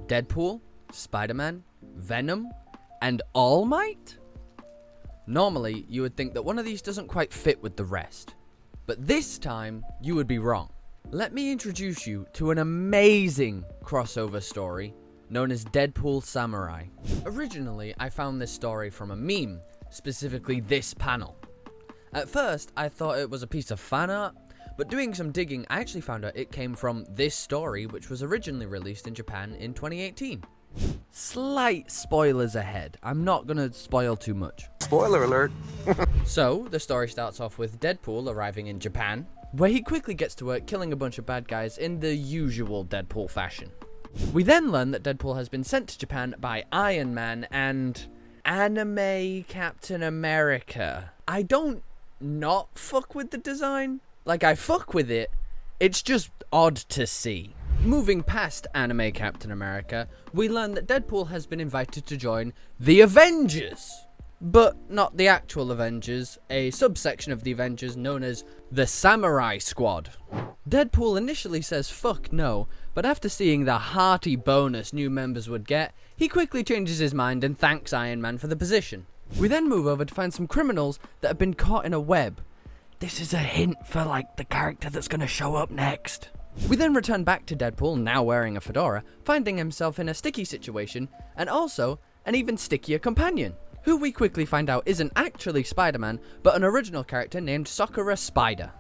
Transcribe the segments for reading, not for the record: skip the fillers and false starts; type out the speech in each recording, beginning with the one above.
Deadpool, Spider-Man, Venom, and All Might? Normally, you would think that one of these doesn't quite fit with the rest. But this time, you would be wrong. Let me introduce you to an amazing crossover story known as Deadpool Samurai. Originally, I found this story from a meme, specifically this panel. At first, I thought it was a piece of fan art, but doing some digging, I actually found out it came from this story, which was originally released in Japan in 2018. Slight spoilers ahead. I'm not gonna spoil too much. Spoiler alert. So, the story starts off with Deadpool arriving in Japan, where he quickly gets to work killing a bunch of bad guys in the usual Deadpool fashion. We then learn that Deadpool has been sent to Japan by Iron Man and anime Captain America. I don't not fuck with the design. Like, I fuck with it, it's just odd to see. Moving past anime Captain America, we learn that Deadpool has been invited to join the Avengers. But not the actual Avengers, a subsection of the Avengers known as the Samurai Squad. Deadpool initially says fuck no, but after seeing the hearty bonus new members would get, he quickly changes his mind and thanks Iron Man for the position. We then move over to find some criminals that have been caught in a web. This is a hint for, like, the character that's gonna show up next. We then return back to Deadpool, now wearing a fedora, finding himself in a sticky situation, and also an even stickier companion, who we quickly find out isn't actually Spider-Man, but an original character named Sakura Spider.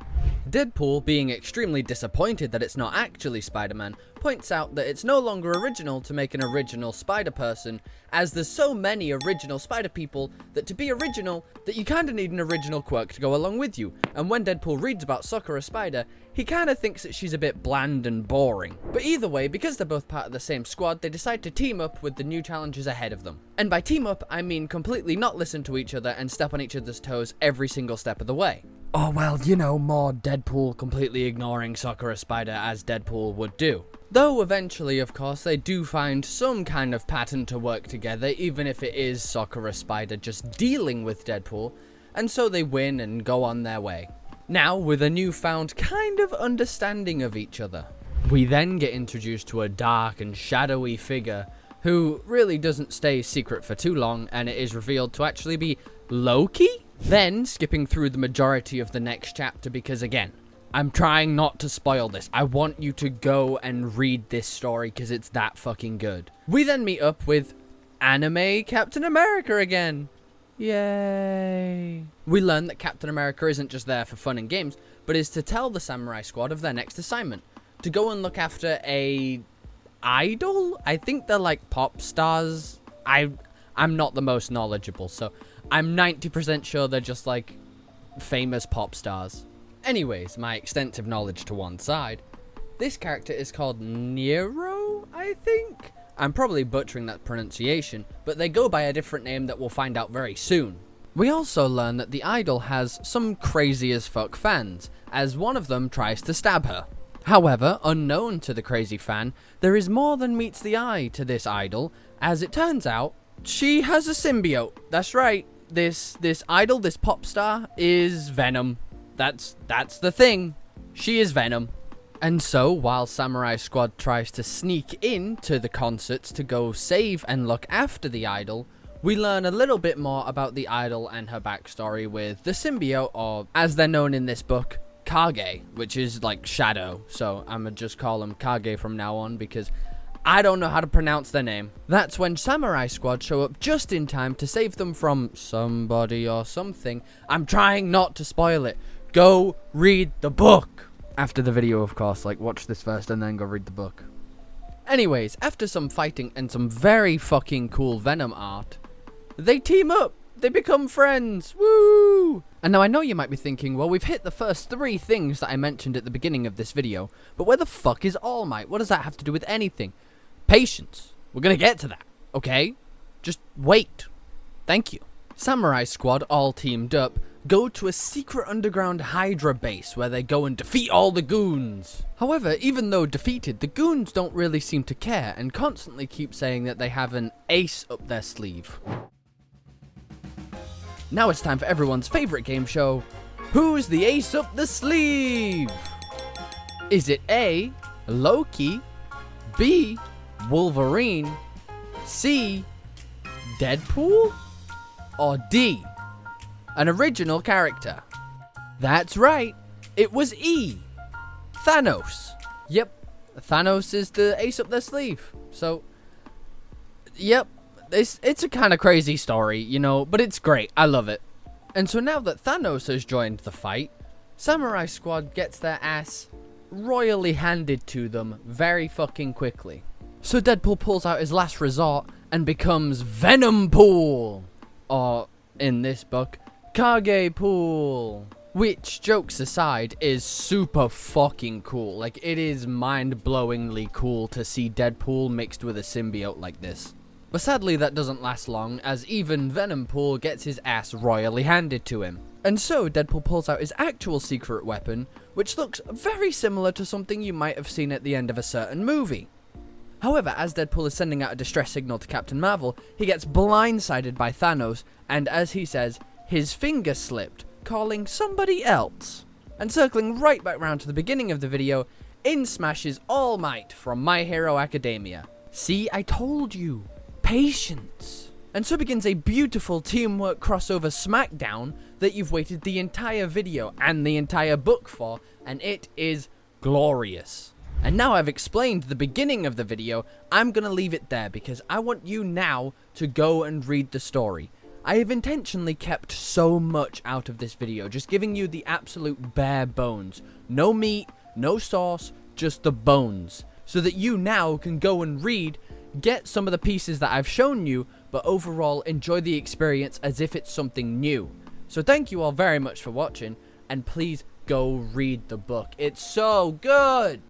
Deadpool, being extremely disappointed that it's not actually Spider-Man, points out that it's no longer original to make an original spider person, as there's so many original spider people that to be original, that you kinda need an original quirk to go along with you. And when Deadpool reads about Sakura Spider, he kinda thinks that she's a bit bland and boring. But either way, because they're both part of the same squad, they decide to team up with the new challenges ahead of them. And by team up, I mean completely not listen to each other and step on each other's toes every single step of the way. Oh well, you know, more Deadpool completely ignoring Sakura Spider as Deadpool would do. Though eventually, of course, they do find some kind of pattern to work together, even if it is Sakura Spider just dealing with Deadpool, and so they win and go on their way. Now, with a newfound kind of understanding of each other. We then get introduced to a dark and shadowy figure who really doesn't stay secret for too long, and it is revealed to actually be Loki? Then, skipping through the majority of the next chapter because, again, I'm trying not to spoil this. I want you to go and read this story because it's that fucking good. We then meet up with anime Captain America again. Yay. We learn that Captain America isn't just there for fun and games, but is to tell the Samurai Squad of their next assignment. To go and look after a idol? I think they're like pop stars. I'm not the most knowledgeable, so I'm 90% sure they're just like famous pop stars. Anyways, my extensive knowledge to one side, this character is called Nero, I think? I'm probably butchering that pronunciation, but they go by a different name that we'll find out very soon. We also learn that the idol has some crazy as fuck fans, as one of them tries to stab her. However, unknown to the crazy fan, there is more than meets the eye to this idol, as it turns out, she has a symbiote. That's right, this idol, this pop star, is Venom. That's the thing. She is Venom. And so, while Samurai Squad tries to sneak into the concerts to go save and look after the idol, we learn a little bit more about the idol and her backstory with the symbiote, or as they're known in this book, Kage, which is like shadow. So I'm gonna just call them Kage from now on because I don't know how to pronounce their name. That's when Samurai Squad show up just in time to save them from somebody or something. I'm trying not to spoil it. Go read the book. After the video, of course, like watch this first and then go read the book. Anyways, after some fighting and some very fucking cool Venom art, they team up. They become friends. Woo! And now I know you might be thinking, well, we've hit the first 3 things that I mentioned at the beginning of this video, but where the fuck is All Might? What does that have to do with anything? Patience. We're gonna get to that, okay? Just wait. Thank you. Samurai Squad, all teamed up, go to a secret underground Hydra base where they go and defeat all the goons. However, even though defeated, the goons don't really seem to care and constantly keep saying that they have an ace up their sleeve. Now it's time for everyone's favorite game show. Who's the ace up the sleeve? Is it A, Loki, B, Wolverine, C, Deadpool, or D, an original character? That's right, it was E, Thanos. Yep, Thanos is the ace up their sleeve. So, yep, it's a kind of crazy story, you know, but it's great. I love it. And so now that Thanos has joined the fight, Samurai Squad gets their ass royally handed to them very fucking quickly. So Deadpool pulls out his last resort and becomes Venom Pool, or in this book, Kage Pool. Which, jokes aside, is super fucking cool. Like, it is mind-blowingly cool to see Deadpool mixed with a symbiote like this. But sadly that doesn't last long, as even Venom Pool gets his ass royally handed to him. And so Deadpool pulls out his actual secret weapon, which looks very similar to something you might have seen at the end of a certain movie. However, as Deadpool is sending out a distress signal to Captain Marvel, he gets blindsided by Thanos, and as he says, his finger slipped, calling somebody else. And circling right back round to the beginning of the video, in smashes All Might from My Hero Academia. See, I told you. Patience. And so begins a beautiful teamwork crossover smackdown that you've waited the entire video and the entire book for, and it is glorious. And now I've explained the beginning of the video, I'm gonna leave it there because I want you now to go and read the story. I have intentionally kept so much out of this video, just giving you the absolute bare bones. No meat, no sauce, just the bones. So that you now can go and read, get some of the pieces that I've shown you, but overall enjoy the experience as if it's something new. So thank you all very much for watching, and please go read the book. It's so good!